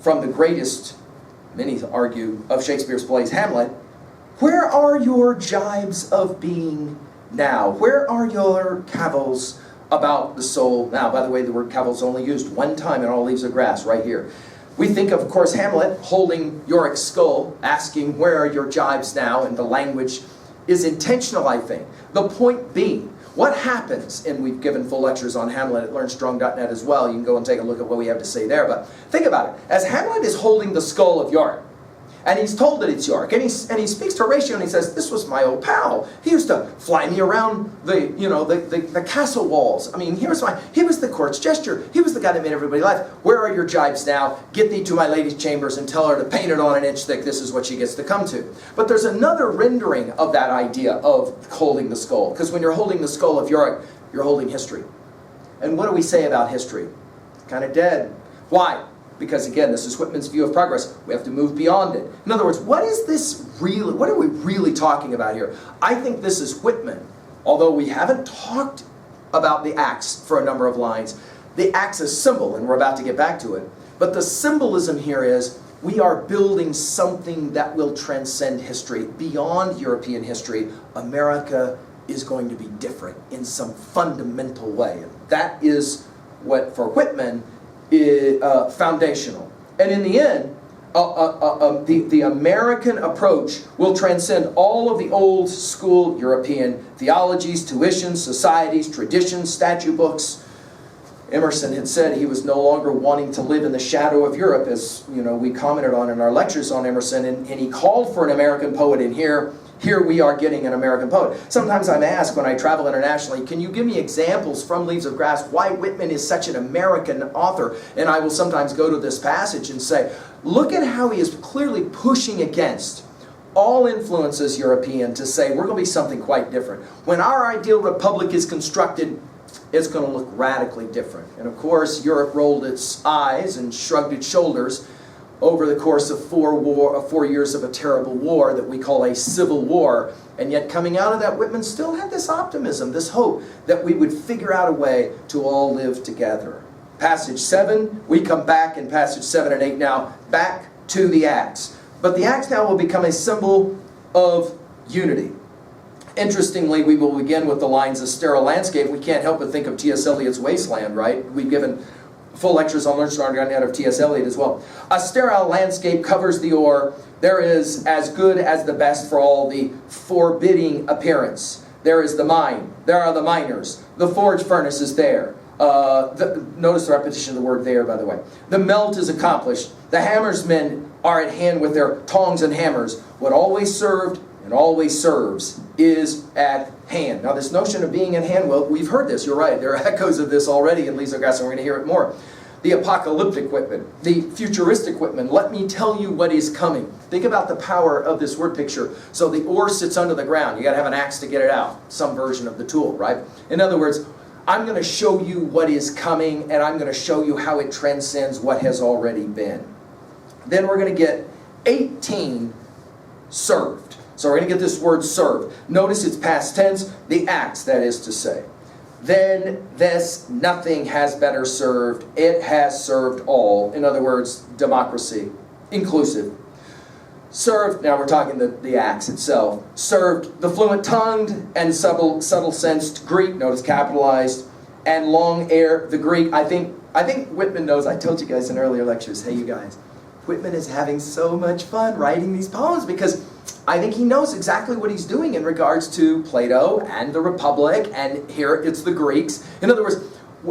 from the greatest, many argue, of Shakespeare's plays, Hamlet, where are your jibes of being now? Where are your cavils about the soul now? By the way, the word cavil is only used one time in All Leaves of Grass, right here. We think of course, Hamlet holding Yorick's skull, asking, where are your jibes now? And the language is intentional, I think. The point being, what happens, and we've given full lectures on Hamlet at learnstrong.net as well. You can go and take a look at what we have to say there. But think about it. As Hamlet is holding the skull of Yorick, and he's told that it's Yorick, and he speaks to Horatio and he says, this was my old pal. He used to fly me around the castle walls. I mean, he was the court's gesture. He was the guy that made everybody laugh. Where are your jibes now? Get thee to my lady's chambers and tell her to paint it on an inch thick. This is what she gets to come to. But there's another rendering of that idea of holding the skull. Because when you're holding the skull of Yorick, you're holding history. And what do we say about history? It's kind of dead. Why? Because again, this is Whitman's view of progress. We have to move beyond it. In other words, what is this really, what are we really talking about here? I think this is Whitman, although we haven't talked about the axe for a number of lines. The axe is symbol, and we're about to get back to it. But the symbolism here is we are building something that will transcend history. Beyond European history, America is going to be different in some fundamental way. And that is what, for Whitman, is foundational. And in the end, the American approach will transcend all of the old school European theologies, tuitions, societies, traditions, statute books. Emerson had said he was no longer wanting to live in the shadow of Europe, as we commented on in our lectures on Emerson, and he called for an American poet, and here we are getting an American poet. Sometimes I'm asked when I travel internationally, can you give me examples from Leaves of Grass why Whitman is such an American author? And I will sometimes go to this passage and say, look at how he is clearly pushing against all influences European to say we're going to be something quite different. When our ideal republic is constructed, it's going to look radically different. And of course, Europe rolled its eyes and shrugged its shoulders over the course of 4 years of a terrible war that we call a civil war. And yet coming out of that, Whitman still had this optimism, this hope that we would figure out a way to all live together. Passage 7, we come back in passage 7 and 8 now, back to the axe. But the axe now will become a symbol of unity. Interestingly, we will begin with the lines, a sterile landscape. We can't help but think of T.S. Eliot's Wasteland, right? We've given full lectures on learnstrong.net of T.S. Eliot as well. A sterile landscape covers the ore. There is as good as the best for all the forbidding appearance. There is the mine. There are the miners. The forge furnace is there. Notice the repetition of the word there, by the way. The melt is accomplished. The hammersmen are at hand with their tongs and hammers. What always served and always serves is at hand. Now this notion of being at hand, well, we've heard this, you're right. There are echoes of this already in Leaves of Grass, and we're going to hear it more. The apocalyptic Whitman, the futuristic Whitman, let me tell you what is coming. Think about the power of this word picture. So the ore sits under the ground. You got to have an axe to get it out. Some version of the tool, right? In other words, I'm going to show you what is coming, and I'm going to show you how it transcends what has already been. Then we're going to get 18 served. So we're going to get this word served. Notice it's past tense, the axe, that is to say. Then this nothing has better served. It has served all. In other words, democracy, inclusive. Served, now we're talking the axe itself. Served the fluent-tongued and subtle-sensed Greek, notice capitalized, and long ere the Greek. I think Whitman knows, I told you guys in earlier lectures, hey you guys, Whitman is having so much fun writing these poems because I think he knows exactly what he's doing in regards to Plato and the Republic, and here it's the Greeks. In other words,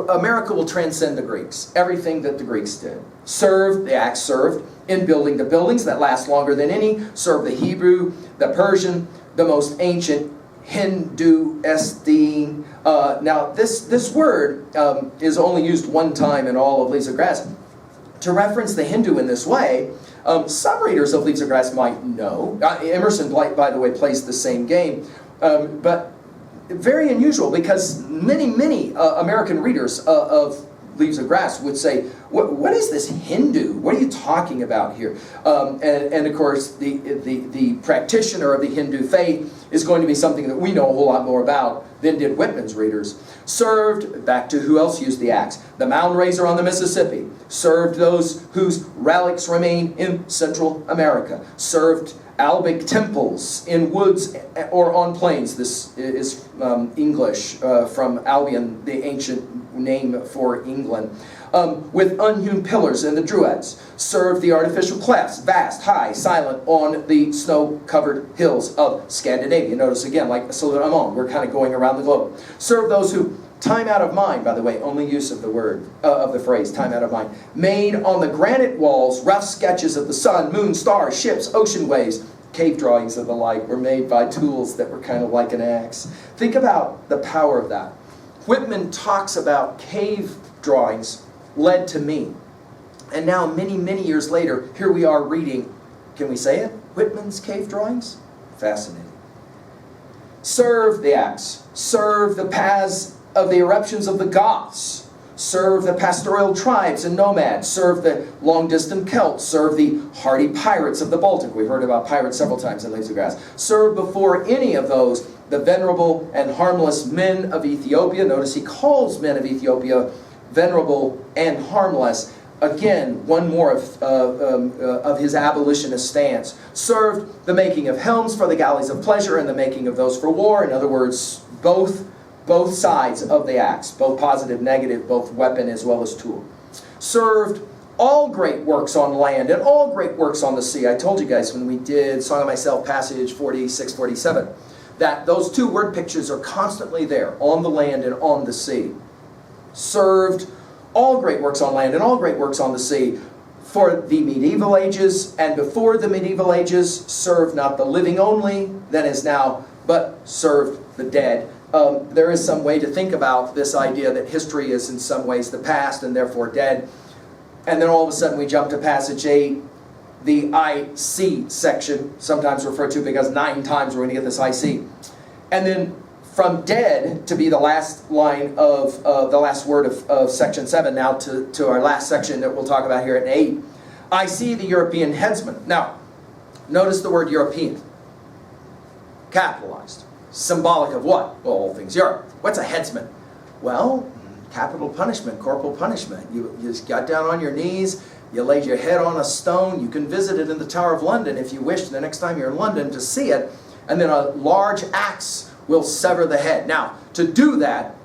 America will transcend the Greeks, everything that the Greeks did. Served, the axe served, in building the buildings that last longer than any, served the Hebrew, the Persian, the most ancient Hindu esthene. Now this word is only used one time in all of Leaves of Grass. To reference the Hindu in this way, some readers of Leaves of Grass might know. Emerson, by the way, plays the same game. But very unusual because many American readers of Leaves of Grass would say, what is this Hindu? What are you talking about here? And of course, the practitioner of the Hindu faith is going to be something that we know a whole lot more about than did Whitman's readers. Served, back to who else used the axe? The mound raiser on the Mississippi. Served those whose relics remain in Central America. Served Albic temples in woods or on plains. This is English from Albion, the ancient name for England. With unhewn pillars and the Druids. Served the artificial clefts, vast, high, silent, on the snow-covered hills of Scandinavia. Notice again, like a salute amon, we're kind of going around the globe. Served those who, time out of mind, by the way, only use of the word, of the phrase, time out of mind, made on the granite walls rough sketches of the sun, moon, stars, ships, ocean waves. Cave drawings of the like were made by tools that were kind of like an axe. Think about the power of that. Whitman talks about cave drawings led to me. And now, many, many years later, here we are reading, can we say it? Whitman's cave drawings? Fascinating. Serve the axe. Serve the paths of the eruptions of the Goths. Serve the pastoral tribes and nomads. Serve the long-distant Celts. Serve the hardy pirates of the Baltic. We've heard about pirates several times in Leaves of Grass. Serve before any of those the venerable and harmless men of Ethiopia. Notice he calls men of Ethiopia venerable and harmless. Again, one more of his abolitionist stance. Served the making of helms for the galleys of pleasure and the making of those for war. In other words, both sides of the axe, both positive, negative, both weapon as well as tool. Served all great works on land and all great works on the sea. I told you guys when we did Song of Myself, passage 46, 47, that those two word pictures are constantly there, on the land and on the sea. Served all great works on land and all great works on the sea. For the medieval ages and before the medieval ages, served not the living only, then as now, but served the dead. There is some way to think about this idea that history is in some ways the past and therefore dead. And then all of a sudden we jump to passage 8, the IC section, sometimes referred to because 9 times we're going to get this IC. And then from dead to be the last line of the last word of section 7, now to our last section that we'll talk about here at 8. I see the European headsman. Now, notice the word European. Capitalized. Symbolic of what? Well, all things Europe. What's a headsman? Well, capital punishment, corporal punishment. You just got down on your knees, you laid your head on a stone. You can visit it in the Tower of London if you wish the next time you're in London to see it. And then a large axe will sever the head. Now, to do that,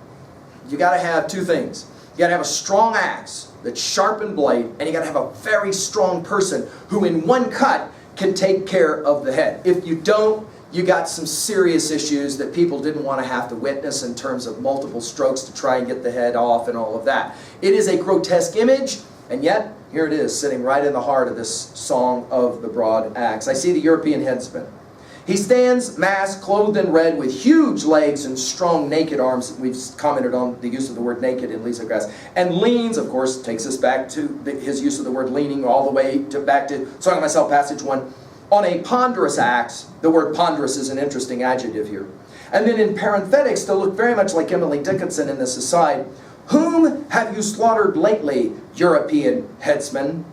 you got to have two things. You got to have a strong axe that's sharpened blade, and you got to have a very strong person who in one cut can take care of the head. If you don't, you got some serious issues that people didn't want to have to witness in terms of multiple strokes to try and get the head off and all of that. It is a grotesque image, and yet here it is sitting right in the heart of this song of the broad axe. I see the European headsman. He stands masked, clothed in red, with huge legs and strong naked arms. We've commented on the use of the word naked in Leaves of Grass. And leans, of course, takes us back to his use of the word leaning all the way back to Song of Myself, passage 1. On a ponderous axe. The word ponderous is an interesting adjective here. And then in parenthetics, to look very much like Emily Dickinson in this aside, whom have you slaughtered lately, European headsman?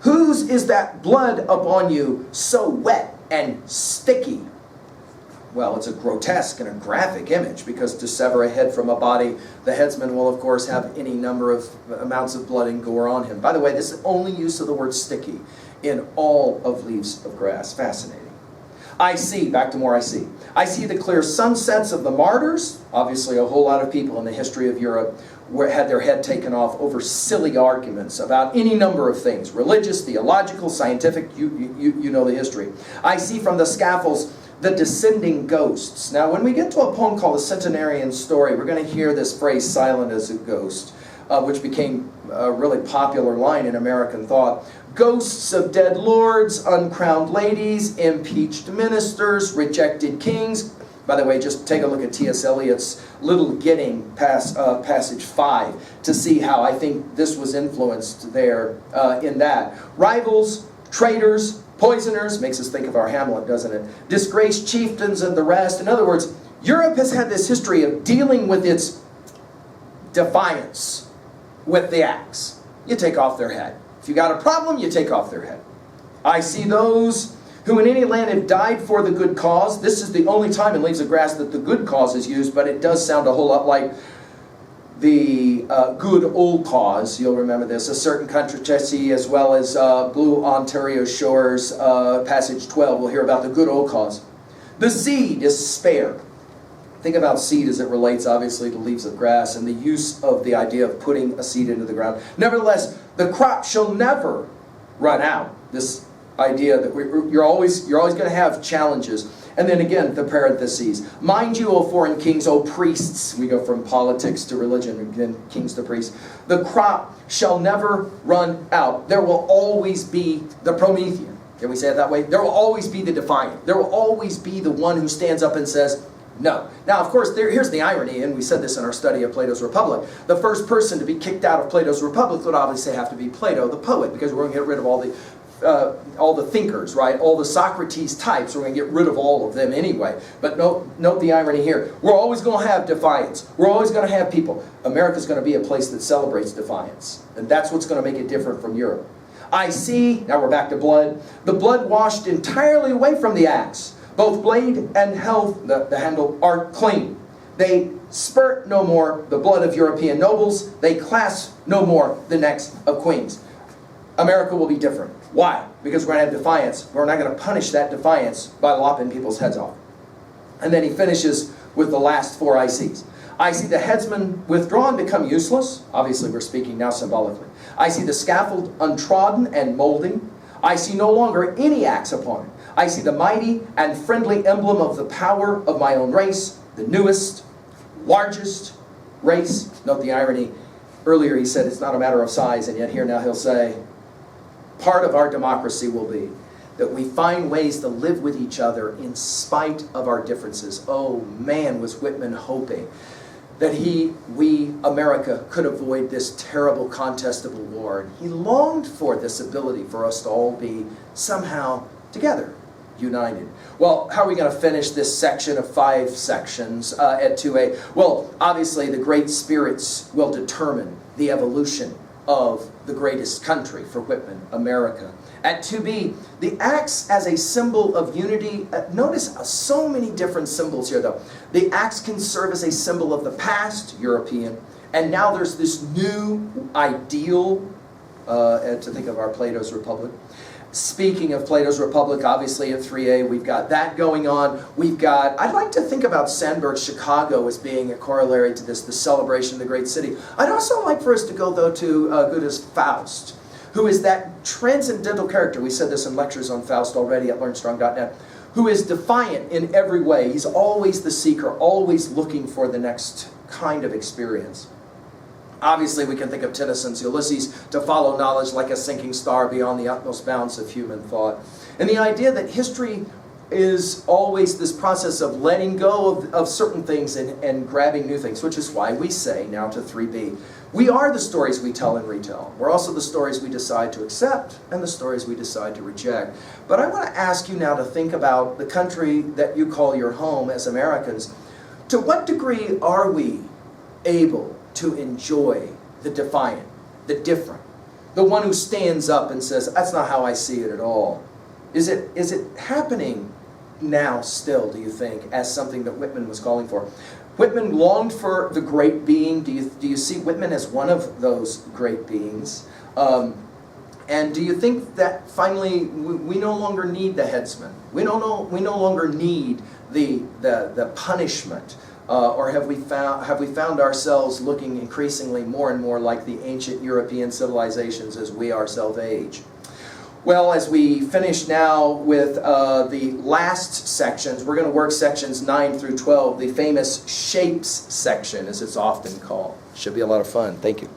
Whose is that blood upon you so wet and sticky? Well, it's a grotesque and a graphic image, because to sever a head from a body, the headsman will of course have any number of amounts of blood and gore on him. By the way, this is the only use of the word sticky in all of Leaves of Grass. Fascinating. I see, back to more I see. I see the clear sunsets of the martyrs. Obviously a whole lot of people in the history of Europe had their head taken off over silly arguments about any number of things. Religious, theological, scientific, you know the history. I see from the scaffolds the descending ghosts. Now when we get to a poem called The Centenarian Story, we're going to hear this phrase, silent as a ghost, which became a really popular line in American thought. Ghosts of dead lords, uncrowned ladies, impeached ministers, rejected kings. By the way, just take a look at T.S. Eliot's Little Gidding, passage 5, to see how I think this was influenced there in that. Rivals, traitors, poisoners, makes us think of our Hamlet, doesn't it? Disgraced chieftains and the rest. In other words, Europe has had this history of dealing with its defiance with the axe. You take off their head. If you got a problem, you take off their head. I see those who in any land have died for the good cause. This is the only time in Leaves of Grass that the good cause is used, but it does sound a whole lot like the good old cause. You'll remember this. A certain country, Jesse, as well as Blue Ontario Shores, passage 12. We'll hear about the good old cause. The seed is spare. Think about seed as it relates, obviously, to Leaves of Grass and the use of the idea of putting a seed into the ground. Nevertheless, the crop shall never run out. This idea that you're always going to have challenges. And then again, the parentheses. Mind you, O foreign kings, O priests. We go from politics to religion, again, kings to priests. The crop shall never run out. There will always be the Promethean. Can we say it that way? There will always be the defiant. There will always be the one who stands up and says, no. Now, of course, here's the irony, and we said this in our study of Plato's Republic. The first person to be kicked out of Plato's Republic would obviously have to be Plato, the poet, because we're going to get rid of all the thinkers, right? All the Socrates types, we're going to get rid of all of them anyway. But note the irony here. We're always going to have defiance. We're always going to have people. America's going to be a place that celebrates defiance. And that's what's going to make it different from Europe. I see, now we're back to blood, the blood washed entirely away from the axe. Both blade and the handle are clean. They spurt no more the blood of European nobles. They clasp no more the necks of queens. America will be different. Why? Because we're going to have defiance. We're not going to punish that defiance by lopping people's heads off. And then he finishes with the last four I sees. I see the headsman withdrawn become useless. Obviously, we're speaking now symbolically. I see the scaffold untrodden and molding. I see no longer any axe upon it. I see the mighty and friendly emblem of the power of my own race, the newest, largest race. Note the irony. Earlier he said it's not a matter of size, and yet here now he'll say, part of our democracy will be that we find ways to live with each other in spite of our differences. Oh man, was Whitman hoping that we, America, could avoid this terrible contestable war. He longed for this ability for us to all be somehow together, united. Well, how are we going to finish this section of 5 sections at 2a? Well, obviously the great spirits will determine the evolution of the greatest country for Whitman, America. At 2b, the axe as a symbol of unity. Notice so many different symbols here, though. The axe can serve as a symbol of the past, European, and now there's this new ideal, to think of our Plato's Republic. Speaking of Plato's Republic, obviously at 3a, we've got that going on. We've got, I'd like to think about Sandburg's Chicago as being a corollary to this, the celebration of the great city. I'd also like for us to go, though, to Goethe's Faust, who is that transcendental character. We said this in lectures on Faust already at learnstrong.net, who is defiant in every way. He's always the seeker, always looking for the next kind of experience. Obviously, we can think of Tennyson's Ulysses, to follow knowledge like a sinking star beyond the utmost bounds of human thought. And the idea that history is always this process of letting go of certain things and grabbing new things, which is why we say now to 3b, we are the stories we tell and retell. We're also the stories we decide to accept and the stories we decide to reject. But I want to ask you now to think about the country that you call your home as Americans. To what degree are we able to enjoy the defiant, the different, the one who stands up and says, that's not how I see it at all? Is it happening now still, do you think, as something that Whitman was calling for? Whitman longed for the great being. Do you see Whitman as one of those great beings? And do you think that finally we no longer need the headsman? We no longer need the punishment. Or have we found ourselves looking increasingly more and more like the ancient European civilizations as we ourselves age? Well, as we finish now with the last sections, we're going to work sections 9 through 12, the famous shapes section, as it's often called. Should be a lot of fun. Thank you.